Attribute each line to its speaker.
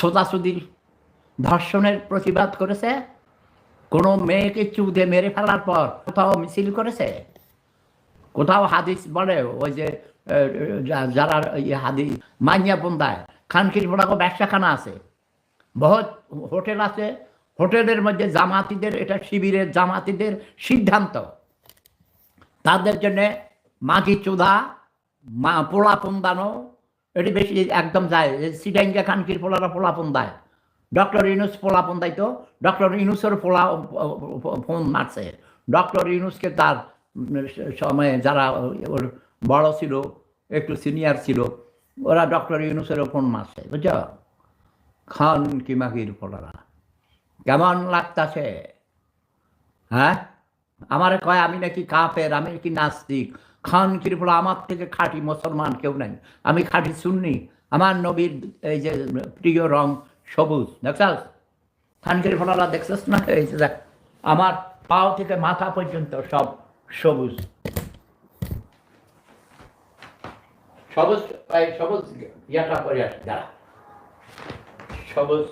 Speaker 1: ছোটাছুটির ধর্ষণের প্রতিবাদ করেছে? কোনো মেয়েকে চুদে মেরে ফেলার পর কোথাও মিছিল করেছে? কোথাও হাদিস বলে ওই যে যারা হাদিস মাইয়া বন্দায় খানকির বড়াকে ব্যবসাখানা আছে, বহুত হোটেল আছে, হোটেলের মধ্যে জামাতিদের, এটা শিবিরের জামাতিদের সিদ্ধান্ত, তাদের জন্যে মাগি চুদা পোলা পুন্দানো এটি বেশি একদম যায়। সিডাঙ্গা খানকির পোলারা পোলা পুন্দায়, ডক্টর ইউনুস পোলা পুন্দাইতো, ডক্টর ইউনুসের পোলা ফোন মারছে, ডক্টর ইউনুসকে তার সময়ে যারা ওর বড় ছিল, একটু সিনিয়র ছিল, ওরা ডক্টর ইউনুসেরও ফোন মারছে, বুঝছ? খান কি মাগির পোলারা কেমন লাগতাছে? হ্যাঁ, আমার কয় আমি নাকি কাফের, আমি নাকি নাস্তিক। খান কিরফলা আমার থেকে খাঁটি মুসলমান কেউ নাই, আমি খাঁটি সুন্নি। আমার নবীর এই যে প্রিয় রং সবুজ, দেখছাস? খান কিরফলারা দেখছাস না? এই যে দেখ, আমার পাও থেকে মাথা পর্যন্ত সব সবুজ সবুজ। সবুজ ইয়াটা পরে আসে, যারা সবুজ